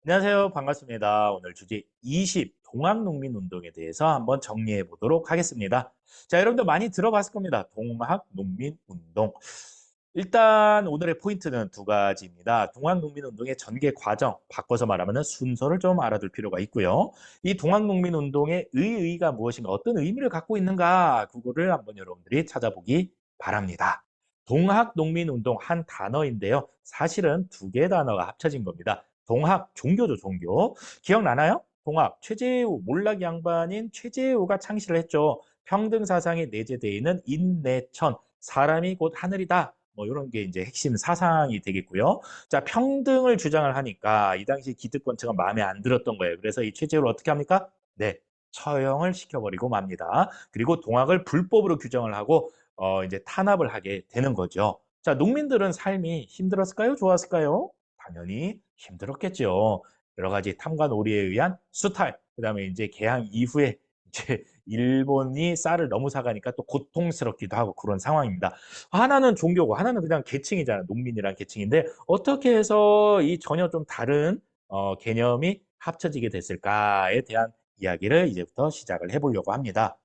안녕하세요. 반갑습니다. 오늘 주제 20 동학농민운동에 대해서 한번 정리해 보도록 하겠습니다. 자, 여러분들 많이 들어봤을 겁니다. 동학농민운동. 일단 오늘의 포인트는 두 가지입니다. 동학농민운동의 전개 과정, 바꿔서 말하면 순서를 좀 알아둘 필요가 있고요. 이 동학농민운동의 의의가 무엇인가, 어떤 의미를 갖고 있는가, 그거를 한번 여러분들이 찾아보기 바랍니다. 동학농민운동 한 단어인데요. 사실은 두 개의 단어가 합쳐진 겁니다. 동학, 종교죠, 종교. 기억나나요? 동학, 최재우, 몰락 양반인 최재우가 창시를 했죠. 평등 사상이 내재되어 있는 인내천, 사람이 곧 하늘이다. 뭐 이런 게 이제 핵심 사상이 되겠고요. 자, 평등을 주장을 하니까 이 당시 기득권층은 마음에 안 들었던 거예요. 그래서 이 최재우를 어떻게 합니까? 네, 처형을 시켜버리고 맙니다. 그리고 동학을 불법으로 규정을 하고 이제 탄압을 하게 되는 거죠. 자, 농민들은 삶이 힘들었을까요? 좋았을까요? 당연히 힘들었겠죠. 여러 가지 탐관 오리에 의한 수탈, 그다음에 이제 개항 이후에 이제 일본이 쌀을 너무 사가니까 또 고통스럽기도 하고 그런 상황입니다. 하나는 종교고 하나는 그냥 계층이잖아요. 농민이란 계층인데 어떻게 해서 이 전혀 좀 다른 개념이 합쳐지게 됐을까에 대한 이야기를 이제부터 시작을 해보려고 합니다.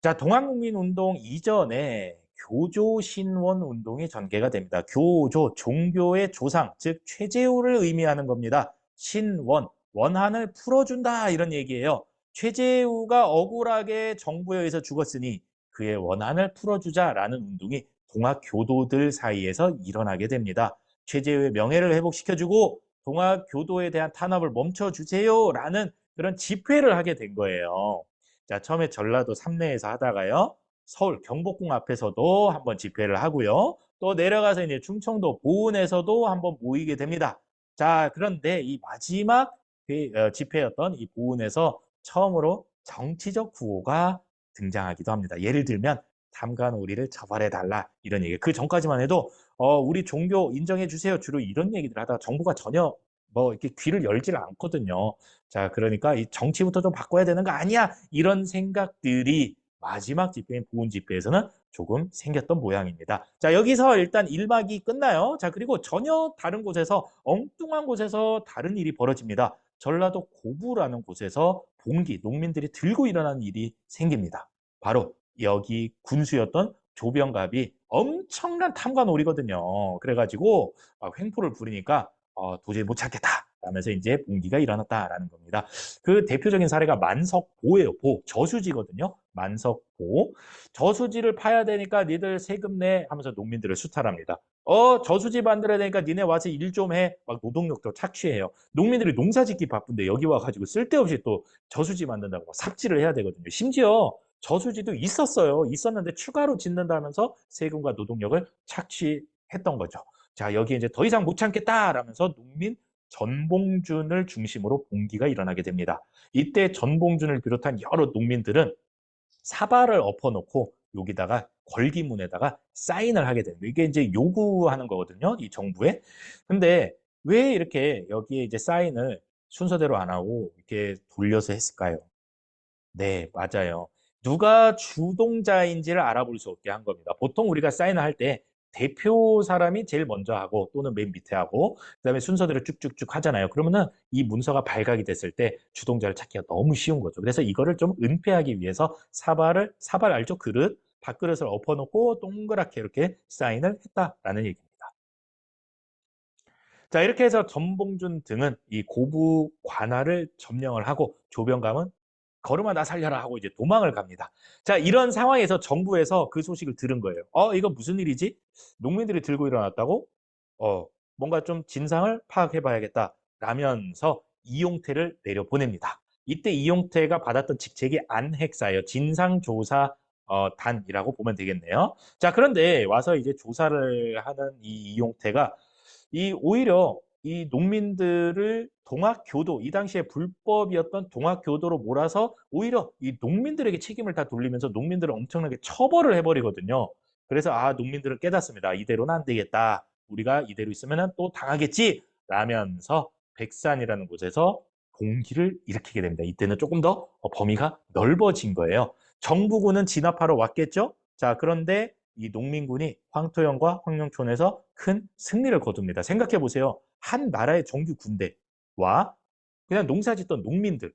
자, 동학농민운동 이전에 교조신원 운동이 전개가 됩니다. 교조, 종교의 조상, 즉 최재우를 의미하는 겁니다. 신원, 원한을 풀어준다 이런 얘기예요. 최재우가 억울하게 정부에 의해서 죽었으니 그의 원한을 풀어주자라는 운동이 동학교도들 사이에서 일어나게 됩니다. 최재우의 명예를 회복시켜주고 동학교도에 대한 탄압을 멈춰주세요라는 그런 집회를 하게 된 거예요. 자, 처음에 전라도 삼내에서 하다가요. 서울 경복궁 앞에서도 한번 집회를 하고요. 또 내려가서 이제 충청도 보은에서도 한번 모이게 됩니다. 자, 그런데 이 마지막 집회였던 이 보은에서 처음으로 정치적 구호가 등장하기도 합니다. 예를 들면 탐관오리를 처벌해달라 이런 얘기. 그 전까지만 해도 우리 종교 인정해 주세요. 주로 이런 얘기들 하다가 정부가 전혀 뭐 이렇게 귀를 열지를 않거든요. 자, 그러니까 이 정치부터 좀 바꿔야 되는 거 아니야? 이런 생각들이 마지막 집회인 보훈 집회에서는 조금 생겼던 모양입니다. 자, 여기서 일단 1막이 끝나요. 자, 그리고 전혀 다른 곳에서 엉뚱한 곳에서 다른 일이 벌어집니다. 전라도 고부라는 곳에서 봉기, 농민들이 들고 일어나는 일이 생깁니다. 바로 여기 군수였던 조병갑이 엄청난 탐관오리거든요. 그래가지고 횡포를 부리니까 도저히 못 찾겠다. 라면서 이제 봉기가 일어났다라는 겁니다. 그 대표적인 사례가 만석보예요. 보. 저수지거든요. 만석보. 저수지를 파야 되니까 니들 세금 내 하면서 농민들을 수탈합니다. 저수지 만들어야 되니까 니네 와서 일 좀 해. 막 노동력도 착취해요. 농민들이 농사 짓기 바쁜데 여기 와가지고 쓸데없이 또 저수지 만든다고 삽질을 해야 되거든요. 심지어 저수지도 있었어요. 있었는데 추가로 짓는다면서 세금과 노동력을 착취했던 거죠. 자, 여기 이제 더 이상 못 참겠다라면서 농민 전봉준을 중심으로 봉기가 일어나게 됩니다. 이때 전봉준을 비롯한 여러 농민들은 사발을 엎어놓고 여기다가 걸기문에다가 사인을 하게 됩니다. 이게 이제 요구하는 거거든요. 이 정부에. 근데 왜 이렇게 여기에 이제 사인을 순서대로 안 하고 이렇게 돌려서 했을까요? 네, 맞아요. 누가 주동자인지를 알아볼 수 없게 한 겁니다. 보통 우리가 사인을 할 때 대표 사람이 제일 먼저 하고 또는 맨 밑에 하고 그다음에 순서대로 쭉쭉쭉 하잖아요. 그러면은 이 문서가 발각이 됐을 때 주동자를 찾기가 너무 쉬운 거죠. 그래서 이거를 좀 은폐하기 위해서 사발 알죠? 그릇, 밥그릇을 엎어놓고 동그랗게 이렇게 사인을 했다라는 얘기입니다. 자, 이렇게 해서 전봉준 등은 이 고부 관할을 점령을 하고 조병감은 걸음아 나 살려라 하고 이제 도망을 갑니다. 자, 이런 상황에서 정부에서 그 소식을 들은 거예요. 이거 무슨 일이지? 농민들이 들고 일어났다고? 뭔가 좀 진상을 파악해 봐야겠다. 라면서 이용태를 내려보냅니다. 이때 이용태가 받았던 직책이 안핵사예요. 진상조사 단이라고 보면 되겠네요. 자, 그런데 와서 이제 조사를 하는 이 이용태가 이 오히려 이 농민들을 동학교도, 이 당시에 불법이었던 동학교도로 몰아서 오히려 이 농민들에게 책임을 다 돌리면서 농민들을 엄청나게 처벌을 해버리거든요. 그래서 농민들은 깨닫습니다. 이대로는 안 되겠다. 우리가 이대로 있으면 또 당하겠지. 라면서 백산이라는 곳에서 공기를 일으키게 됩니다. 이때는 조금 더 범위가 넓어진 거예요. 정부군은 진압하러 왔겠죠? 자, 그런데 이 농민군이 황토현과 황룡촌에서 큰 승리를 거둡니다. 생각해 보세요. 한 나라의 정규 군대. 와 그냥 농사 짓던 농민들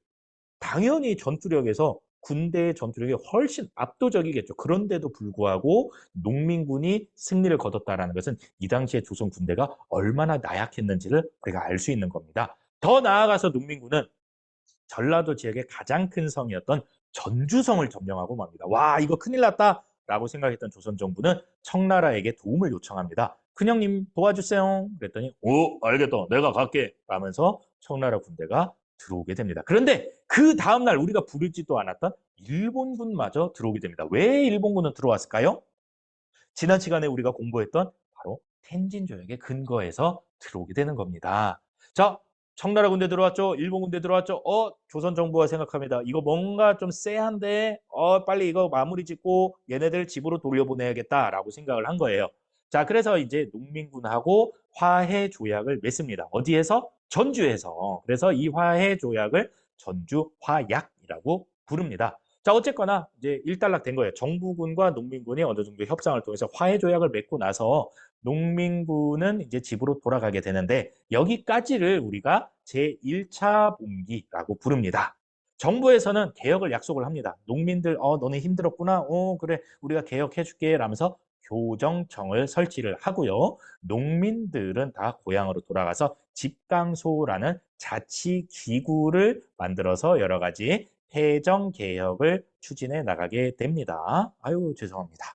당연히 전투력에서 군대의 전투력이 훨씬 압도적이겠죠. 그런데도 불구하고 농민군이 승리를 거뒀다라는 것은 이 당시에 조선 군대가 얼마나 나약했는지를 우리가 알 수 있는 겁니다. 더 나아가서 농민군은 전라도 지역의 가장 큰 성이었던 전주성을 점령하고 맙니다. 와, 이거 큰일 났다! 라고 생각했던 조선 정부는 청나라에게 도움을 요청합니다. 큰형님 도와주세요. 그랬더니 오, 알겠다. 내가 갈게. 라면서 청나라 군대가 들어오게 됩니다. 그런데 그 다음날 우리가 부르지도 않았던 일본군마저 들어오게 됩니다. 왜 일본군은 들어왔을까요? 지난 시간에 우리가 공부했던 바로 텐진 조약의 근거에서 들어오게 되는 겁니다. 자, 청나라 군대 들어왔죠? 일본 군대 들어왔죠? 조선 정부가 생각합니다. 이거 뭔가 좀 쎄한데, 빨리 이거 마무리 짓고 얘네들 집으로 돌려보내야겠다라고 생각을 한 거예요. 자, 그래서 이제 농민군하고 화해 조약을 맺습니다. 어디에서? 전주에서. 그래서 이 화해 조약을 전주 화약이라고 부릅니다. 자, 어쨌거나 이제 일단락된 거예요. 정부군과 농민군이 어느 정도 협상을 통해서 화해 조약을 맺고 나서 농민군은 이제 집으로 돌아가게 되는데 여기까지를 우리가 제1차 봉기라고 부릅니다. 정부에서는 개혁을 약속을 합니다. 농민들, 너네 힘들었구나. 그래, 우리가 개혁해줄게. 라면서 교정청을 설치를 하고요. 농민들은 다 고향으로 돌아가서 집강소라는 자치기구를 만들어서 여러 가지 해정 개혁을 추진해 나가게 됩니다. 아유, 죄송합니다.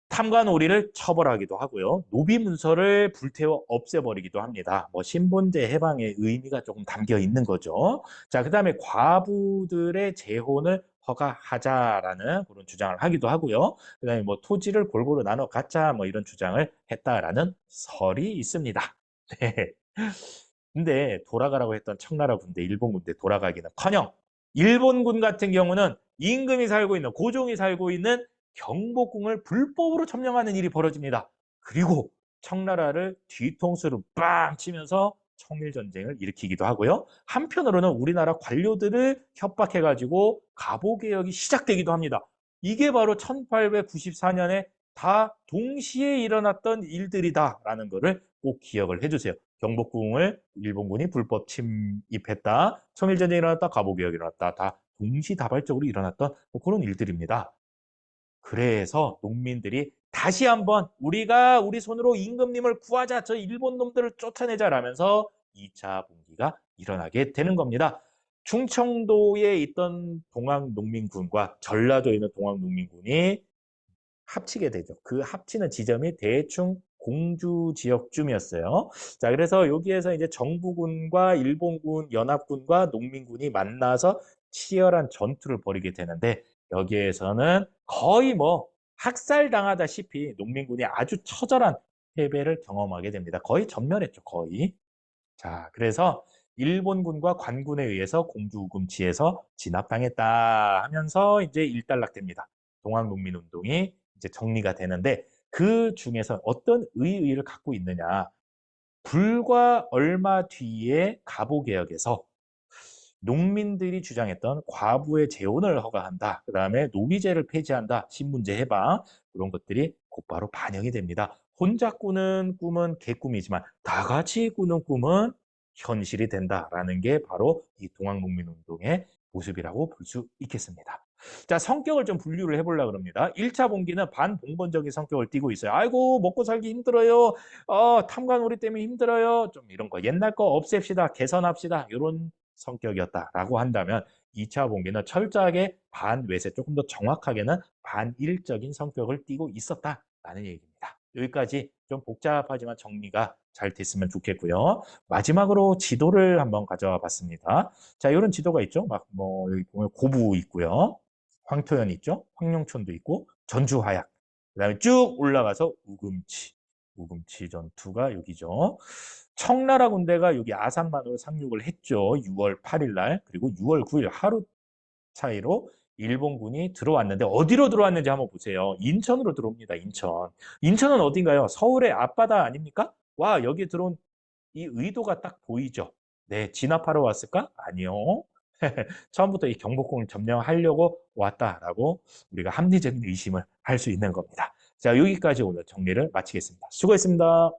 탐관오리를 처벌하기도 하고요. 노비문서를 불태워 없애버리기도 합니다. 뭐 신분제 해방의 의미가 조금 담겨 있는 거죠. 자, 그다음에 과부들의 재혼을 허가하자라는 그런 주장을 하기도 하고요. 그다음에 뭐 토지를 골고루 나눠 갖자 뭐 이런 주장을 했다라는 설이 있습니다. 네. 근데 돌아가라고 했던 청나라 군대, 일본 군대 돌아가기는커녕 일본군 같은 경우는 임금이 살고 있는 고종이 살고 있는 경복궁을 불법으로 점령하는 일이 벌어집니다. 그리고 청나라를 뒤통수로 빵 치면서 청일전쟁을 일으키기도 하고요. 한편으로는 우리나라 관료들을 협박해가지고 갑오개혁이 시작되기도 합니다. 이게 바로 1894년에 다 동시에 일어났던 일들이다라는 것을 꼭 기억을 해주세요. 경복궁을 일본군이 불법 침입했다. 청일전쟁이 일어났다. 갑오개혁이 일어났다. 다 동시다발적으로 일어났던 뭐 그런 일들입니다. 그래서 농민들이 다시 한번 우리가 우리 손으로 임금님을 구하자. 저 일본 놈들을 쫓아내자라면서 2차 분기가 일어나게 되는 겁니다. 충청도에 있던 동학농민군과 전라도에 있는 동학농민군이 합치게 되죠. 그 합치는 지점이 대충 공주 지역쯤이었어요. 자, 그래서 여기에서 이제 정부군과 일본군, 연합군과 농민군이 만나서 치열한 전투를 벌이게 되는데 여기에서는 거의 뭐 학살당하다시피 농민군이 아주 처절한 패배를 경험하게 됩니다. 거의 전멸했죠, 거의. 자, 그래서 일본군과 관군에 의해서 공주우금치에서 진압당했다 하면서 이제 일단락됩니다. 동학농민운동이 이제 정리가 되는데 그 중에서 어떤 의의를 갖고 있느냐. 불과 얼마 뒤에 갑오개혁에서 농민들이 주장했던 과부의 재혼을 허가한다. 그 다음에 노비제를 폐지한다. 신분제 해방. 그런 것들이 곧바로 반영이 됩니다. 혼자 꾸는 꿈은 개꿈이지만 다 같이 꾸는 꿈은 현실이 된다라는 게 바로 이 동학농민운동의 모습이라고 볼 수 있겠습니다. 자, 성격을 좀 분류를 해보려고 합니다. 1차 봉기는 반봉건적인 성격을 띠고 있어요. 아이고, 먹고 살기 힘들어요. 탐관오리 때문에 힘들어요. 좀 이런 거. 옛날 거 없앱시다. 개선합시다. 이런 성격이었다라고 한다면 2차 봉기는 철저하게 반외세, 조금 더 정확하게는 반일적인 성격을 띠고 있었다라는 얘기입니다. 여기까지 좀 복잡하지만 정리가 잘 됐으면 좋겠고요. 마지막으로 지도를 한번 가져와 봤습니다. 자, 이런 지도가 있죠. 막 뭐 여기 보면 고부 있고요. 황토현 있죠. 황룡천도 있고 전주화약. 그다음에 쭉 올라가서 우금치. 우금치 전투가 여기죠. 청나라 군대가 여기 아산만으로 상륙을 했죠. 6월 8일 날. 그리고 6월 9일 하루 차이로 일본군이 들어왔는데 어디로 들어왔는지 한번 보세요. 인천으로 들어옵니다. 인천. 인천은 어딘가요? 서울의 앞바다 아닙니까? 와, 여기 들어온 이 의도가 딱 보이죠. 네, 진압하러 왔을까? 아니요. 처음부터 이 경복궁을 점령하려고 왔다라고 우리가 합리적인 의심을 할 수 있는 겁니다. 자, 여기까지 오늘 정리를 마치겠습니다. 수고했습니다.